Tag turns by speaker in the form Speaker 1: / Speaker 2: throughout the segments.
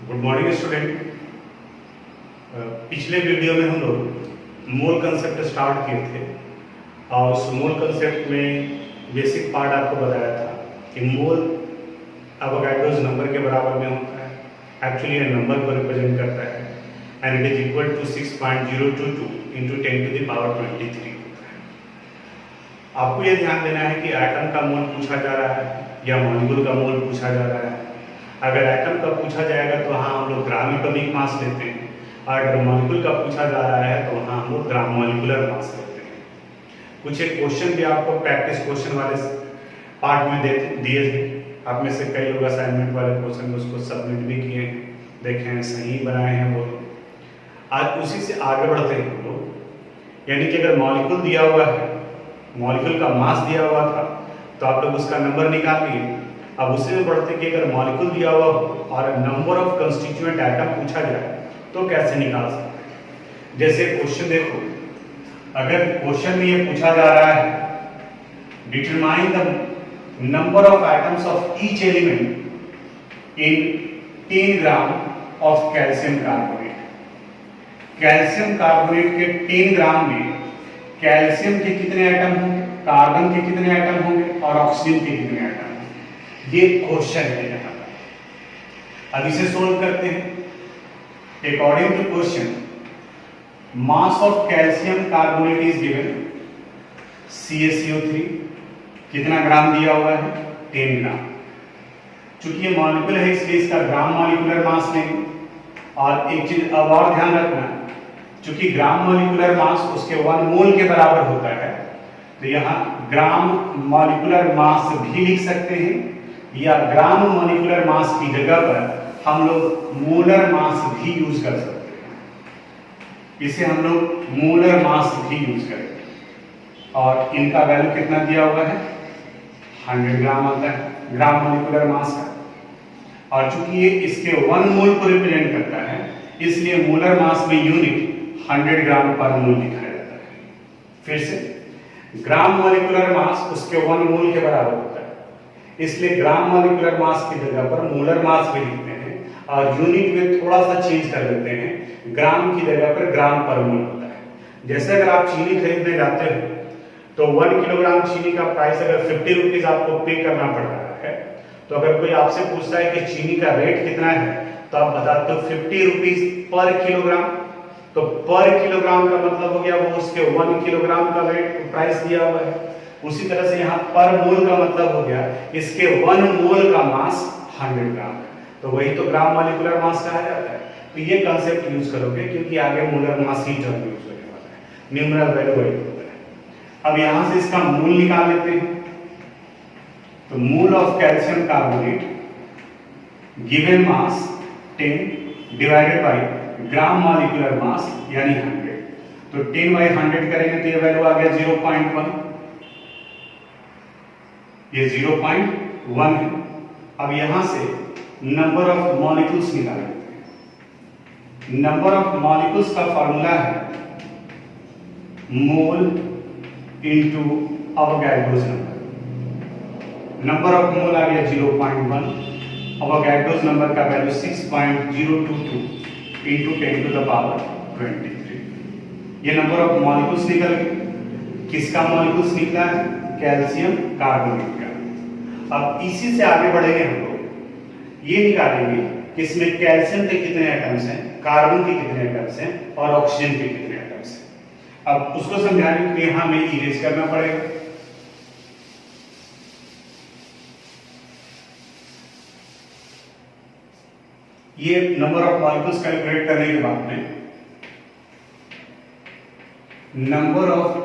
Speaker 1: Good morning student. पिछले video में हम लोग मोल कंसेप्ट स्टार्ट किए थे और उस मोल कंसेप्ट में बेसिक पार्ट आपको बताया था कि मोल एवोगाड्रोस नंबर के बराबर में होता है। एक्चुअली ये नंबर को रिप्रेजेंट करता है and it is equal to 6.022 into 10 to the power 23 होता है। आपको ये ध्यान देना है कि एटम का मोल पूछा जा रहा है या मॉलिक्यूल का मोल पूछा जा रहा है। अगर एटम का पूछा जाएगा तो वहाँ हम लोग ग्राम एटॉमिक मास लेते हैं, और अगर मॉलिक्यूल का पूछा जा रहा है तो वहाँ हम लोग ग्राम मॉलिक्यूलर मास लेते हैं। कुछ एक क्वेश्चन भी आपको प्रैक्टिस क्वेश्चन वाले पार्ट में दिए थे। आप में से कई लोग असाइनमेंट वाले क्वेश्चन उसको सबमिट भी किए हैं, देखे हैं, सही बनाए हैं वो। आज उसी से आगे बढ़ते हैं हम लोग। यानी कि अगर मॉलिक्यूल दिया हुआ है, मॉलिक्यूल का मास दिया हुआ था तो आप लोग उसका नंबर निकाल लिए। अब उसी में बढ़ते कि अगर मॉलिक्यूल दिया हुआ हो और नंबर ऑफ कंस्टिट्यूएंट एटम पूछा जाए तो कैसे निकाल सकते हैं। जैसे क्वेश्चन देखो, अगर क्वेश्चन में ये पूछा जा रहा है determine the number of atoms of each element in 10 gram of calcium carbonate. Calcium carbonate के 10 ग्राम में कैल्शियम के कितने एटम होंगे, कार्बन के कितने एटम होंगे और ऑक्सीजन के कितने एटम होंगे। ये क्वेश्चन है यहाँ पर। अब इसे सोल्व करते हैं। According to question, mass of calcium carbonate is given CaCO3 कितना ग्राम दिया हुआ है, 10 ग्राम। चूंकि ये मॉलिक्यूल है इसलिए इसका ग्राम मॉलिक्यूलर मास लेंगे। और एक चीज अब और ध्यान रखना, चूंकि ग्राम मॉलिक्यूलर मास उसके 1 मोल के बराबर होता है तो यहाँ ग्राम मॉलिक्यूलर मास भी लिख सकते हैं या ग्राम मॉलिक्यूलर मास की जगह पर हम लोग मोलर मास भी यूज कर सकते हैं। इसे हम लोग मोलर मास भी यूज करेंगे। और इनका वैल्यू कितना दिया हुआ है, 100 ग्राम आता है ग्राम मॉलिक्यूलर मास का। और चूंकि ये इसके 1 मोल को रिप्रेजेंट करता है इसलिए मोलर मास में यूनिट 100 ग्राम पर मोल दिखाया जाता है। फिर से ग्राम मॉलिक्यूलर मास उसके 1 मोल के बराबर होता है, इसलिए ग्राम मॉलिक्यूलर मास की जगह पर मोलर मास भी लिखते हैं और यूनिट में थोड़ा सा चेंज कर देते हैं, ग्राम की जगह पर ग्राम पर मोल होता है। जैसे अगर आप चीनी खरीदने जाते हो तो 1 किलोग्राम चीनी का प्राइस अगर 50 रुपीज आपको पे करना पड़ रहा है, तो अगर कोई आपसे पूछता है कि चीनी का रेट कितना है तो आप बताते हो 50 रुपीज पर किलोग्राम। तो पर किलोग्राम का मतलब हो गया वो उसके 1 किलोग्राम का रेट प्राइस दिया हुआ है। उसी तरह से यहाँ पर मोल का मतलब हो गया इसके 1 मोल का मास 100 ग्राम है, तो वही तो ग्राम मॉलिक्यूलर मास कहा जाता है। तो ये कंसेप्ट यूज करोगे क्योंकि आगे मोलर मास ही टर्म यूज होने वाला है, न्यूमरल वैल्यू वही होता है। अब यहाँ से इसका मूल निकाल लेते हैं। तो मूल of calcium carbonate given mass 10 divided by gram molecular मास यानी 100। तो 10/100 करेंगे तो ये वैल्यू आ गया 0.1, ये 0.1 है। अब यहां से नंबर ऑफ मॉलिक्यूल्स निकाल लेते हैं। नंबर ऑफ मॉलिक्यूल्स का फॉर्मूला है mole into Avogadro's number. Number of mole आ गया 0.1, अवोगाड्रोस नंबर का value 6.022 into 10 to the power 23। ये नंबर ऑफ मॉलिक्यूल्स निकल गए। किसका मॉलिक्यूल्स निकला है, कैल्शियम कार्बोनेट का। अब इसी से आगे बढ़ेंगे हम लोग, ये निकालेंगे कि इसमें कैल्शियम के कितने एटम्स हैं, कार्बन के कितने एटम्स हैं और ऑक्सीजन के कितने एटम्स हैं। अब उसको समझाने के लिए यहां हमें इरेज करना पड़ेगा। ये नंबर ऑफ मॉलिक्यूल्स कैलकुलेट करने के बाद में नंबर ऑफ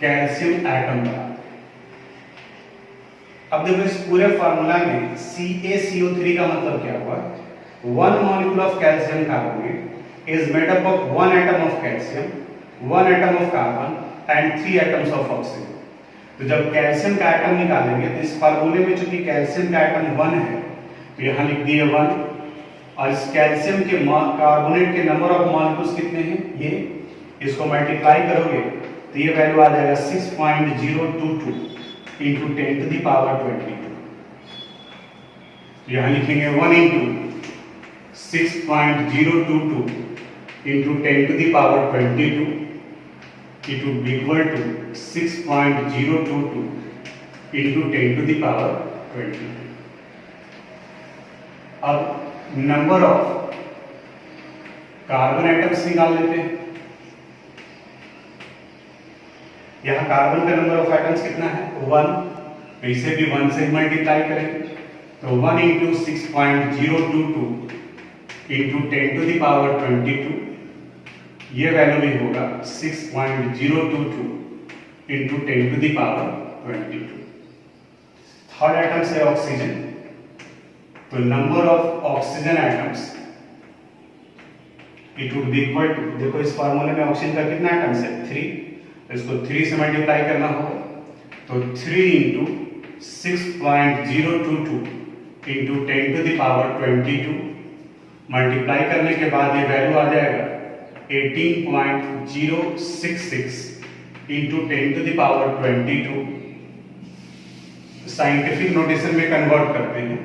Speaker 1: कैल्शियम एटम बनाते हैं। अब देखो इस पूरे फार्मूला में CaCO3 का मतलब क्या हुआ, 1 molecule of calcium carbonate is made up of 1 atom of calcium, 1 atom of carbon and 3 atoms of oxygen. तो जब कैल्शियम का एटम निकालेंगे तो इस फार्मूले में चूंकि कैल्शियम का एटम 1 है तो यहां लिख दिए 1, और इस कैल्शियम के कार्बोनेट के नंबर ऑफ मॉलिक्यूल्स कितने हैं, ये इसको मल्टीप्लाई करोगे तो ये वैल्यू आ जाएगा 6.022 इंटू 10 टू द पावर 22। यहां लिखेंगे 1 into 6.022 into 10 to the power 22, it would be equal to 6.022 into 10 to the power 22. अब नंबर ऑफ कार्बन एटम्स निकाल लेते हैं। यहां कार्बन का नंबर ऑफ एटम्स कितना है 1, तो इसे भी 1 से मल्टीप्लाई करेंगे, तो 1 into 6.022 into 10 to the power 22, ये वैल्यू भी होगा 6.022 into 10 to the power 22। Third atom है ऑक्सीजन, तो number of oxygen atoms it would be equal to, देखो इस फार्मूले में ऑक्सीजन का कितना एटम्स है 3, तो इसको 3 से मल्टीप्लाई करना होगा, तो 3 into 6.022 into 10 to the power 22, multiply करने के बाद ये वैल्यू आ जाएगा 18.066 into 10 to the power 22। Scientific notation में कन्वर्ट करते हैं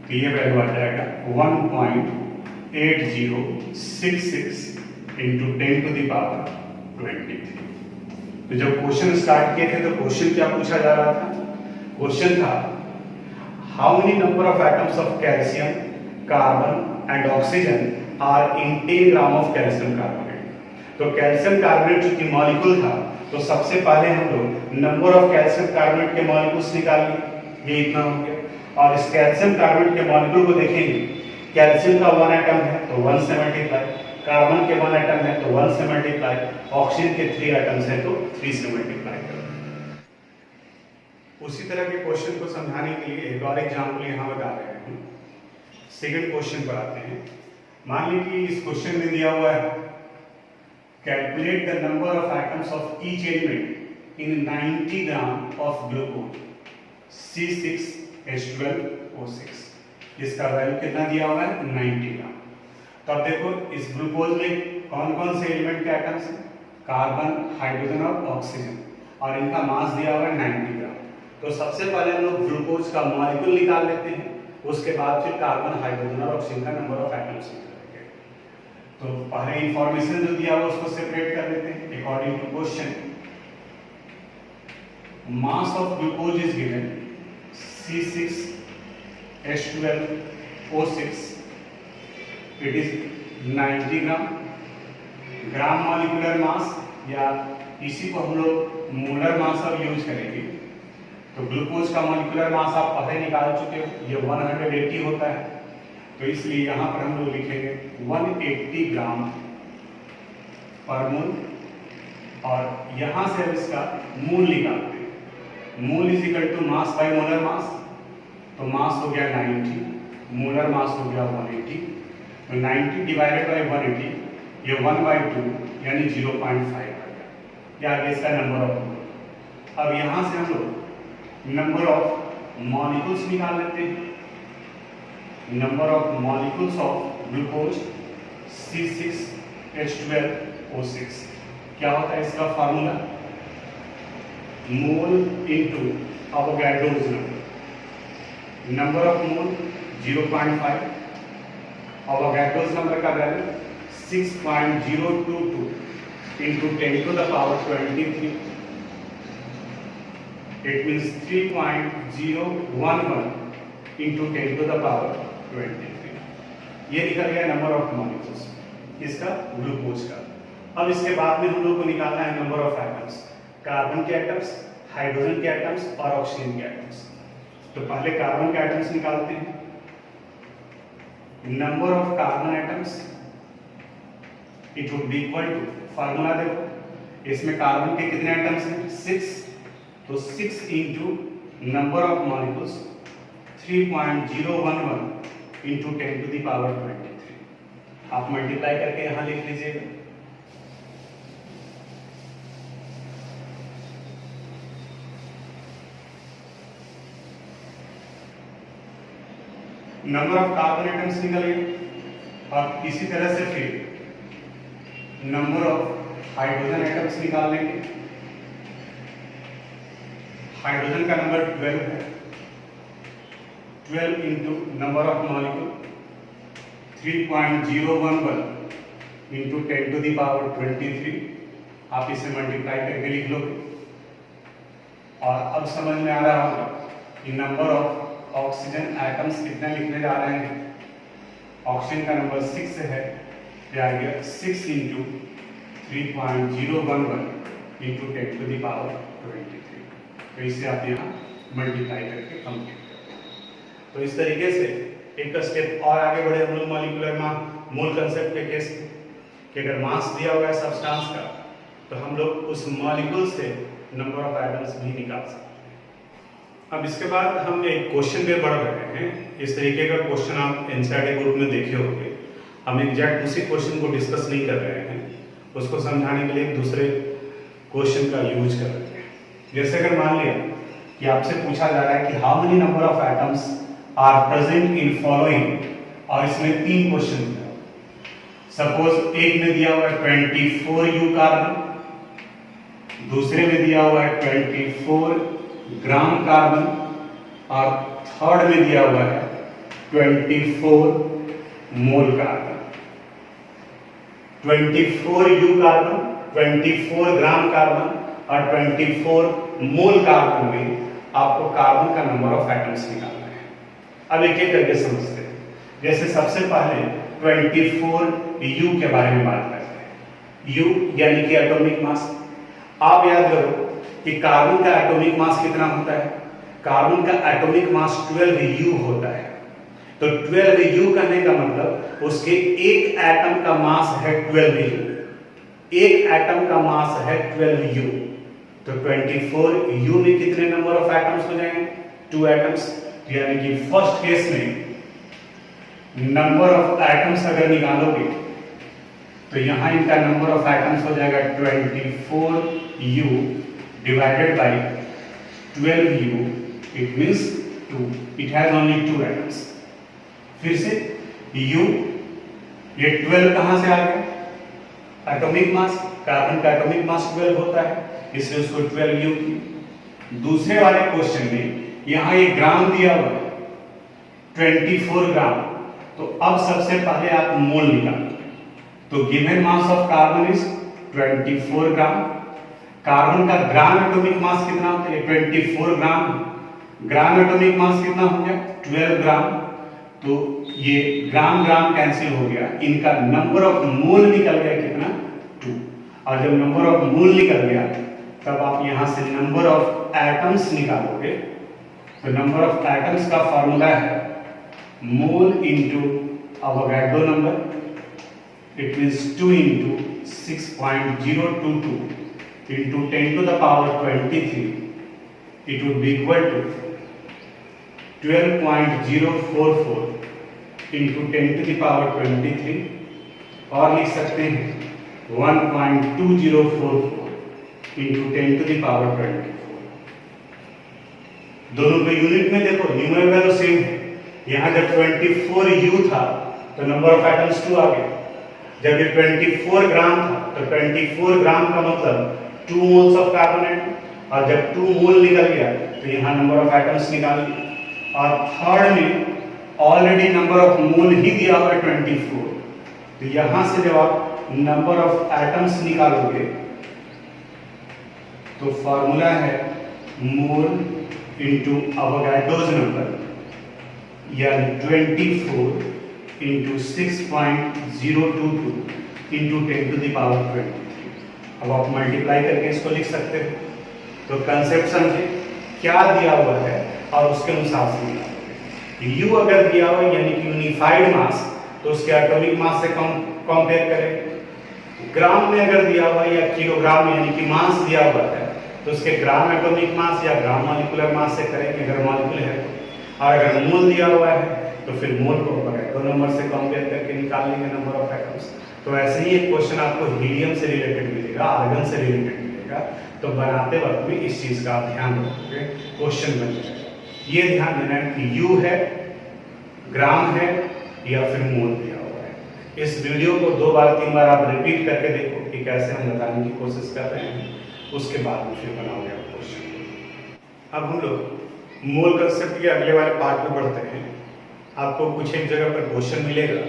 Speaker 1: तो ये वैल्यू आ जाएगा 1.8066 इंटू 10 टू द पावर 23। तो जब क्वेश्चन स्टार्ट किए थे तो क्वेश्चन क्या पूछा जा रहा था? क्वेश्चन था how many number of atoms of calcium, carbon and oxygen are in 10 gram of calcium carbonate. तो कैल्शियम कार्बोनेट चूंकि मॉलिक्यूल था, तो सबसे पहले हम लोग नंबर ऑफ कैल्शियम कार्बोनेट के मॉलिक्यूल्स निकाल लिए, ये इतना हो गया। और इस कैल्शियम कार्बोनेट के मॉलिक्यूल को देखेंगे, कैल्शियम का 1 एटम है तो 1 से मल्टीप्लाई, कार्बन के 1 एटम है तो 1 से मल्टीप्लाई, ऑक्सीजन के 3 एटम्स है तो 3 से मल्टीप्लाई करो। उसी तरह के क्वेश्चन को समझाने के लिए एक और एग्जांपल यहाँ बता रहे हैं। सेकंड क्वेश्चन पर आते हैं। मान लीजिए इस क्वेश्चन में दिया हुआ है calculate the number of atoms of each element in 90 gram of glucose C6H12O6। इसका वैल्यू कितना दिया हुआ है 90 ग्राम। तो अब देखो इस ग्लूकोज में कौन कौन से एलिमेंट के एटम्स हैं, कार्बन, हाइड्रोजन और ऑक्सीजन, और इनका मास दिया हुआ है 90 ग्राम। तो सबसे पहले हम लोग ग्लूकोज का मॉलिक्यूल निकाल लेते हैं, उसके बाद फिर कार्बन, हाइड्रोजन और ऑक्सीजन का नंबर ऑफ एटम्स निकालेंगे। तो पहले इंफॉर्मेशन जो दिया हुआ उसको सेपरेट कर लेते हैं according to question. Mass of glucose is given C6H12O6, it is 90 gram. Gram molecular mass या इसी को हम लोग मोलर मास अब यूज करेंगे। तो ग्लूकोज का मॉलिक्यूलर मास आप पहले निकाल चुके हो, ये 180 होता है, तो इसलिए यहाँ पर हम लोग लिखेंगे 180 ग्राम पर मोल, और यहाँ से अब इसका मूल निकालते हैं। Mole is equal to mass by molar mass, तो मास हो गया 90, मोलर मास हो गया 180, तो 90 डिवाइडेड बाय 180, ये 1/2 यानी 0.5 आ गया। ये आगे इसका नंबर ऑफ मोल। अब यहाँ से हम लोग नंबर ऑफ मॉलिक्यूल्स निकाल लेते हैं। Number of molecules of glucose C6H12O6, क्या होता है इसका formula? Mole into Avogadro's number. Number of mole 0.5, Avogadro's number का value 6.022 into 10 to the power 23, it means 3.011 into 10 to the power 23। ये निकल गया नंबर ऑफ मॉलिक्यूल्स इसका ग्लूकोज का। अब इसके बाद में हम लोग को निकालना है नंबर ऑफ एटम्स, कार्बन के एटम्स, हाइड्रोजन के एटम्स और ऑक्सीजन के एटम्स। तो पहले कार्बन के एटम्स निकालते हैं। Number of carbon atoms it would be equal to, formula देखो, इसमें कार्बन के कितने एटम्स हैं 6, तो 6 into number of molecules 3.011 into 10 to the power 23। आप मल्टीप्लाई करके यहां लिख लीजिएगा। नंबर ऑफ कार्बन एटम्स निकल गए। और इसी तरह से फिर नंबर ऑफ हाइड्रोजन एटम्स निकाल लेंगे। हाइड्रोजन का नंबर 12 है, 12 into number of molecule 3.011 into 10⁻23। आप इसे मल्टीप्लाई करके लिख लोगे। और अब समझ में आ रहा होगा कि नंबर ऑफ ऑक्सीजन एटम्स कितने लिखने जा रहे हैं। ऑक्सीजन का नंबर 6 है, तो आ गया 6 इंटू 3.011 इंटू 10⁻23। तो इसे आप यहाँ मल्टीप्लाई करके कंप्लीट करें। तो इस तरीके से एक स्टेप और आगे बढ़े हम लोग मॉलिक्यूलर मोल कंसेप्ट के केस में कि अगर मास दिया हुआ है सब्सटेंस का तो हम लोग उस मॉलिक्यूल से नंबर ऑफ एटम्स भी निकाल सकते हैं। अब इसके बाद हम एक क्वेश्चन पे बढ़ रहे हैं। इस तरीके का क्वेश्चन आप एनसीईआरटी ग्रुप में देखे होंगे। हम एग्जैक्ट उसी क्वेश्चन को डिस्कस नहीं कर रहे हैं, उसको समझाने के लिए एक दूसरे क्वेश्चन का यूज कर रहे हैं। जैसे अगर मान लिया कि आपसे पूछा जा रहा है कि how many number of atoms are present in following, और इसमें 3 क्वेश्चन है। सपोज एक में दिया हुआ है 24U कार्बन, दूसरे में दिया हुआ है 24 ग्राम कार्बन, और थर्ड में दिया हुआ है 24 mole carbon. 24U carbon, 24 gram carbon और 24 मोल कार्बन में आपको कार्बन का नंबर ऑफ एटम्स निकालना है। अब एक एक करके समझते हैं। जैसे सबसे पहले 24U के बारे में बात करते हैं। U यानी कि एटॉमिक मास। आप याद करो कि कार्बन का एटॉमिक मास कितना होता है। कार्बन का एटॉमिक मास 12U होता है। तो 12U कहने का मतलब उसके एक एटम का मास है 12U। एक एटम का मास है 12U। तो 24U में कितने नंबर ऑफ एटम्स हो जाएंगे? 2 एटम्स। यानी कि फर्स्ट केस में नंबर ऑफ एटम्स अगर निकालोगे तो यहां इनका नंबर ऑफ एटम्स हो जाएगा 24U divided by 12U। It means 2। It has only 2 atoms. फिर से U, ये 12 कहां से आ गया? Atomic mass. कार्बन का एटॉमिक मास 12 होता है, इसलिए उसको 12U की। दूसरे वाले क्वेश्चन में यहां ये ग्राम दिया हुआ है 24 ग्राम। तो अब सबसे पहले आप मोल निकालो। तो given mass of carbon is 24 gram. Carbon का ग्राम एटॉमिक मास कितना होता है? 24 ग्राम। ग्राम एटॉमिक मास कितना हो गया? 12 ग्राम। तो ये ग्राम ग्राम कैंसिल हो गया, इनका नंबर ऑफ मोल निकल गया कितना? 2। और जब नंबर ऑफ मोल निकल गया तब आप यहां से नंबर ऑफ एटम्स निकालोगे। तो नंबर ऑफ एटम्स का फॉर्मूला है mole into Avogadro number. It means 2 into 6.022 into 10⁻23। It would be equal to 12.044 into 10⁻23, और लिख सकते हैं 1.2044 इंटू 10⁻24। दोनों के यूनिट में देखो न्यूमरल वैल्यू सेम है। यहाँ जब 24U था तो नंबर ऑफ एटम्स 2 आ गया। जब ये 24 ग्राम था तो 24 ग्राम का मतलब 2 मोल्स ऑफ कार्बन एटम, और जब 2 मोल निकल गया तो यहाँ नंबर ऑफ एटम्स निकाल लिया। और थर्ड में ऑलरेडी नंबर ऑफ मोल ही दिया हुआ है 24। तो यहाँ से जब आप नंबर ऑफ एटम्स निकालोगे तो फॉर्मूला है मोल इंटू अवोगाड्रोज नंबर, यानी 24 इंटू 6.022 इंटू 10⁻23। अब आप मल्टीप्लाई करके इसको लिख सकते हो। तो कंसेप्ट समझे, क्या दिया हुआ है और उसके अनुसार से निकालोगे। U अगर दिया हुआ यानी कि यूनिफाइड मास, तो उसके एटॉमिक मास से कंपेयर करें। ग्राम में अगर दिया हुआ या किलोग्राम यानी कि मास दिया हुआ है तो उसके ग्राम एटॉमिक मास या ग्राम मॉलिक्यूलर मास से करेंगे अगर मॉलिक्यूल है तो। और अगर मोल दिया हुआ है तो फिर मोल को अवोगाड्रो नंबर से कंपेयर करके निकाल लेंगे नंबर ऑफ एटम्स। तो ऐसे ही एक क्वेश्चन आपको हीलियम से रिलेटेड मिलेगा, आर्गन से रिलेटेड मिलेगा। तो बनाते वक्त में इस चीज का आप ध्यान रखोगे, क्वेश्चन बन जाएगा। ये ध्यान देना है कि U है, ग्राम है या फिर मोल दिया हुआ है। इस वीडियो को 2 बार 3 बार आप रिपीट करके देखो कि कैसे हम बताने की कोशिश कर रहे हैं, उसके बाद में फिर बनाओगे आप क्वेश्चन। अब हम लोग मोल कंसेप्ट के अगले वाले पार्ट में बढ़ते हैं। आपको कुछ एक जगह पर क्वेश्चन मिलेगा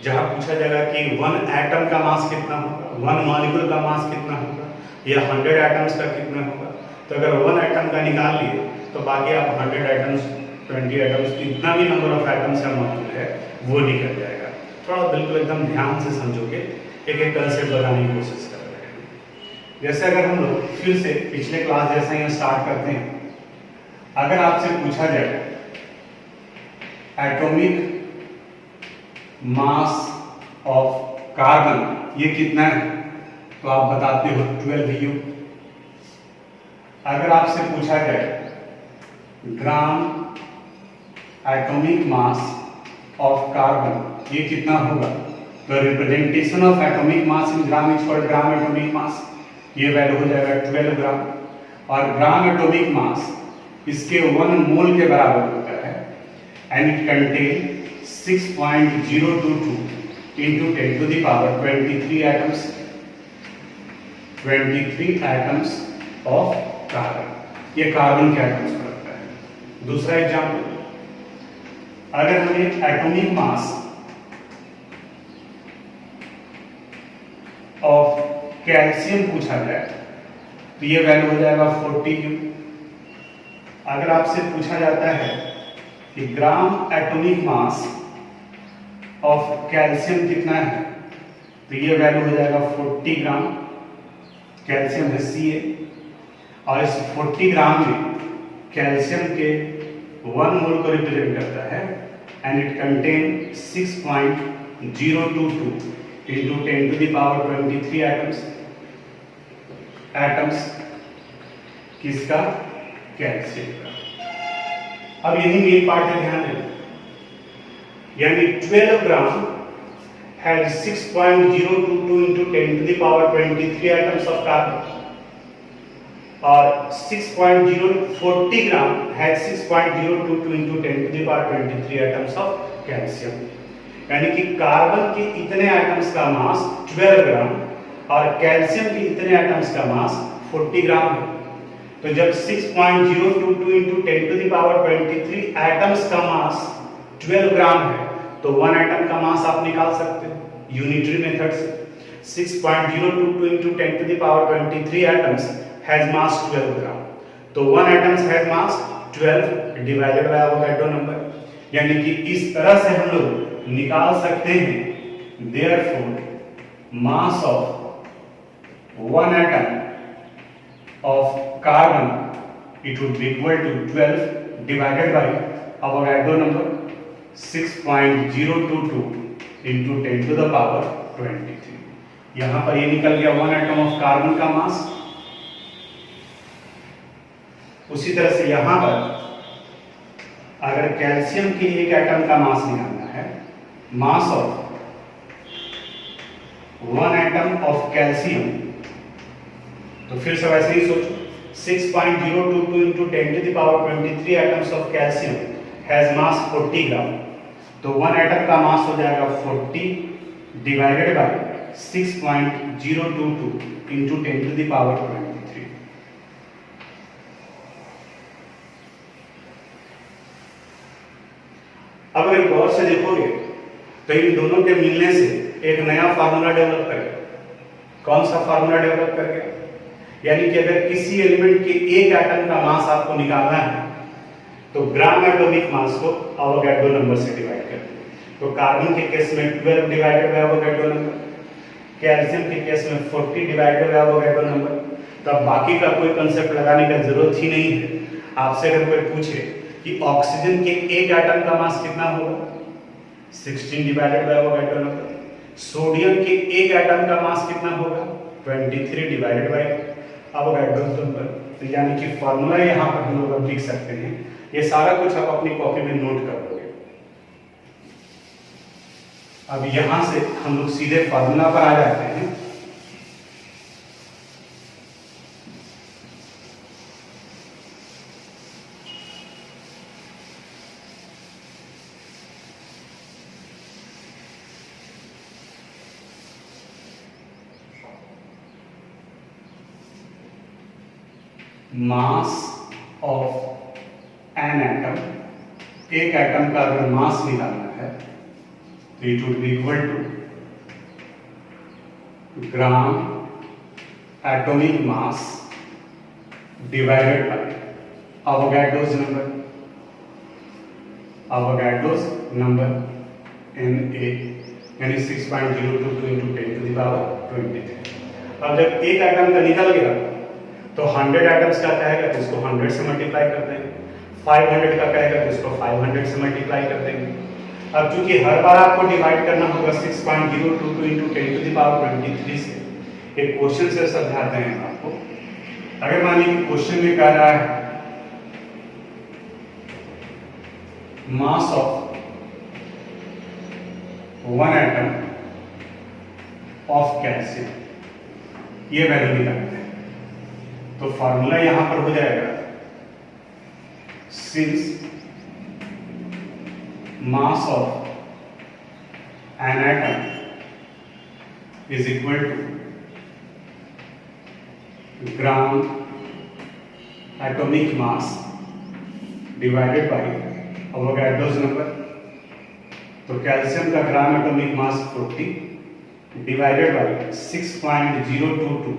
Speaker 1: जहां पूछा जाएगा कि 1 एटम का मास कितना होगा, 1 मॉलिक्यूल का मास कितना होगा, या 100 एटम्स का कितना होगा। तो अगर 1 एटम का निकाल लिए तो बाकी आप 100 एटम्स, 20 एटम्स, जितना भी नंबर ऑफ एटम्स का मॉलिक्यूल है वो निकल जाएगा। थोड़ा बिल्कुल एकदम ध्यान से समझोगे, एक एक कंसेप्ट बताने की कोशिश कर रहे हैं। जैसे अगर हम लोग फिर से पिछले क्लास जैसा ही स्टार्ट करते हैं, अगर आपसे पूछा जाए एटॉमिक मास ऑफ कार्बन ये कितना है, तो आप बताते हो 12 U। अगर आपसे पूछा जाए ग्राम एटॉमिक मास ऑफ कार्बन ये कितना होगा, तो representation of atomic mass in gram is called gram atomic मास, ये वैल्यू हो जाएगा 12 ग्राम। और ग्राम एटॉमिक मास इसके 1 मोल के बराबर होता है and it contain 6.022 into 10 to the power 23 atoms, 23 atoms of carbon। ये कार्बन के एटम्स को रखता है। दूसरा एग्जांपल, अगर हमें एटॉमिक मास ऑफ कैल्शियम पूछा जाए तो ये वैल्यू हो जाएगा 40U। अगर आपसे पूछा जाता है कि ग्राम एटॉमिक मास ऑफ कैल्शियम कितना है, तो ये वैल्यू हो जाएगा 40 ग्राम। कैल्शियम है Ca और इस 40 ग्राम में कैल्शियम के 1 मोल को रिप्रेजेंट करता है and it contain 6.022 into 10 to the power 23 atoms किसका, कैल्शियम का। अब यही मेन पार्ट है, ध्यान देना, यानी 12 ग्राम has 6.022 into 10 to the power 23 atoms of carbon और 40 ग्राम has 6.022 into 10 to the power 23 atoms of calcium। यानी कि कार्बन के इतने एटम्स का मास 12 ग्राम और कैल्शियम के इतने एटम्स का मास 40 ग्राम है। तो जब 6.022 into 10 to the power 23 atoms का मास 12 ग्राम है तो 1 एटम का मास आप निकाल सकते हो यूनिटरी मेथड से। 6.022 into 10 to the power 23 atoms has मास 12 ग्राम, तो 1 atoms has mass 12 divided by Avogadro number. यानी कि इस तरह से हम लोग निकाल सकते हैं therefore mass of 1 atom of carbon it would be equal to 12 divided by Avogadro number 6.022 into 10 to the power 23। यहां पर ये निकल गया 1 एटम ऑफ कार्बन का मास। उसी तरह से यहां पर अगर कैल्शियम के एक एटम का मास निकालना है, मास ऑफ 1 एटम ऑफ कैल्शियम, तो फिर से वैसे ही सोचो 6.022 into 10 to the power 23 atoms of calcium has mass 40 ग्राम, तो 1 एटम का मास हो जाएगा 40 divided by 6.022 into 10 to the power 23। अब अगर गौर से देखोगे तो इन दोनों के मिलने से एक नया फार्मूला डेवलप कर गया। कौन सा फार्मूला डेवलप कर गया, यानी कि अगर किसी एलिमेंट के एक एटम का मास आपको निकालना है तो ग्राम एटॉमिक मास को एवोगाड्रो नंबर से डिवाइड कर दो। तो कार्बन के केस में 12 divided by Avogadro number, calcium के केस में 40 डिवाइडेड बाय एवोगाड्रो नंबर। तो अब बाकी का कोई कांसेप्ट लगाने का जरूरत ही नहीं है। आपसे अगर कोई पूछे कि ऑक्सीजन के एक एटम का मास कितना होगा, 16 divided by Avogadro number. Sodium के एक एटम का मास कितना होगा, 23 डिवाइडेड बाय एवोगाड्रो नंबर। तो यानी कि फार्मूला यहां पर हम लोग लिख सकते हैं। ये सारा कुछ आप अपनी कॉपी में नोट कर लोगे। अब यहां से हम लोग सीधे फार्मूला पर आ जाते हैं। मास ऑफ एन एटम, एक एटम का अगर मास निकालना है तो it would be equal to gram atomic mass divided by Avogadro's number Na, यानी 6.022 into 10 to the power 23। अब जब एक एटम का निकल गया तो 100 एटम्स का कहेगा तो इसको 100 से मल्टीप्लाई कर देंगे, 500 का कहेगा तो इसको 500 से मल्टीप्लाई कर देंगे। अब चूंकि हर बार आपको डिवाइड करना होगा 6.022 into 10 to the power 23 से, एक क्वेश्चन से समझाते हैं आपको। अगर मान लीजिए क्वेश्चन में कह रहा है mass of one atom of calcium, ये वैल्यू निकालते हैं। तो फॉर्मूला यहां पर हो जाएगा since mass of an atom is equal to gram atomic mass divided by Avogadro's number। तो कैल्शियम का ग्राम atomic mass 40 divided by 6.022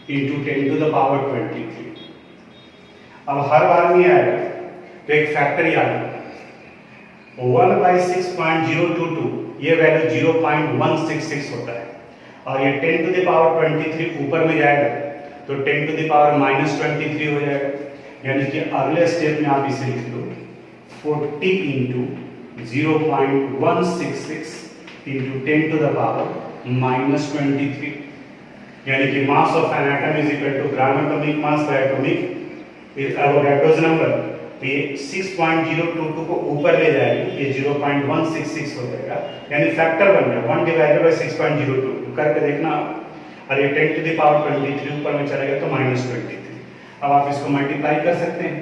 Speaker 1: into 10 to the power 23। अब हर बार नहीं आएगा तो एक फैक्टर याद रखना, 1/6.022 ये वैल्यू 0.166 होता है, और ये 10 to the power 23 ऊपर में जाएगा तो 10 to the power -23 हो जाएगा। यानी कि अगले स्टेप में आप इसे लिख लो 40 into 0.166 into 10 to the power -23, यानी कि mass of an atom is equal to gram atomic mass by atomic Avogadro's number. तो ये 6.022 को ऊपर ले जाएगी, ये 0.166 हो जाएगा, यानी फैक्टर बन गया 1 डिवाइडेड बाय 6.022 करके देखना। और ये 10 to the power 23 ऊपर में चला गया तो -23। अब आप इसको मल्टीप्लाई कर सकते हैं,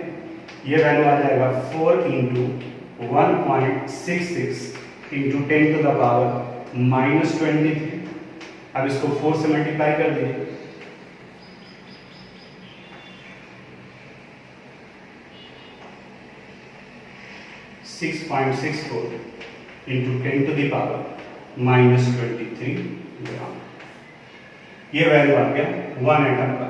Speaker 1: ये वैल्यू आ जाएगा 4 into 1.66 into 10 to the power -23। अब इसको 4 से मल्टीप्लाई कर दीजिए, 6.64 into 10 to the power -23 ग्राम। ये वैल्यू आ गया 1 एटम का।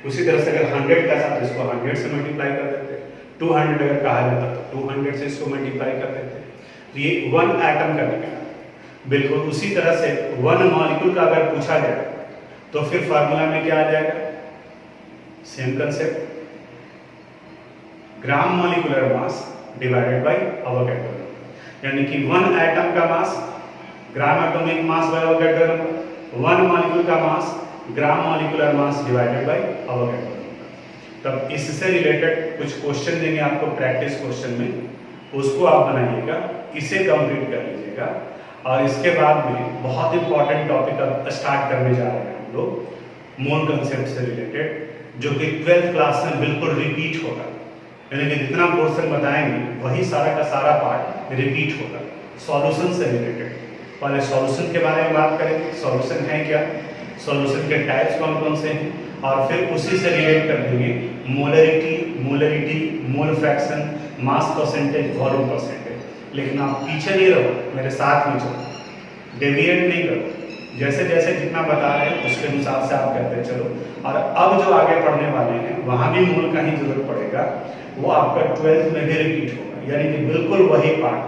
Speaker 1: उसी तरह से अगर 100 का था तो इसको 100 से मल्टीप्लाई कर देते, 200 अगर कहा जाता तो 200 से इसको मल्टीप्लाई कर देते। तो ये 1 एटम का निकला। बिल्कुल उसी तरह से 1 मॉलिक्यूल का अगर पूछा जाए तो फिर फार्मूला में क्या आ जाएगा, same concept, gram molecular mass divided by Avogadro, यानी कि 1 एटम का mass gram atomic mass by Avogadro number, 1 molecule का mass gram molecular mass divided by Avogadro. तब इससे रिलेटेड कुछ क्वेश्चन देंगे आपको प्रैक्टिस क्वेश्चन में, उसको आप बनाइएगा, इसे कंप्लीट कर लीजिएगा। और इसके बाद में बहुत इंपॉर्टेंट टॉपिक अब स्टार्ट करने जा रहे हैं हम लोग, मोल कंसेप्ट से रिलेटेड, जो कि 12th क्लास में बिल्कुल रिपीट होगा। यानी कि जितना पोर्शन बताएंगे वही सारा का सारा पार्ट रिपीट होगा, सॉल्यूशन से रिलेटेड। पहले सॉल्यूशन के बारे में बात करेंगे, सॉल्यूशन है क्या, सॉल्यूशन के टाइप्स कौन कौन से हैं, और फिर उसी से रिलेट कर देंगे molarity, mole fraction, mass percentage, volume percentage. लेकिन आप पीछे नहीं रहो, मेरे साथ में चलो, डेविएट नहीं करो, जैसे जैसे जितना बता रहे हैं उसके अनुसार से आप कहते चलो। और अब जो आगे पढ़ने वाले हैं वहाँ भी मोल का ही जरूरत पड़ेगा, वो आपका 12th में भी रिपीट होगा, यानी कि बिल्कुल वही पार्ट,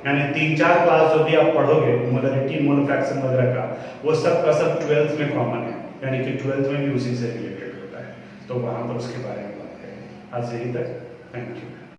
Speaker 1: यानी 3-4 क्लास जो भी आप पढ़ोगे मोलरिटी, मोल फ्रैक्शन वगैरह का, वो सब का सब 12th में कॉमन है, यानी कि 12th में भी उसी से रिलेटेड होता है। तो वहाँ पर उसके बारे में बात करेंगे। आज यहीं तक, थैंक यू।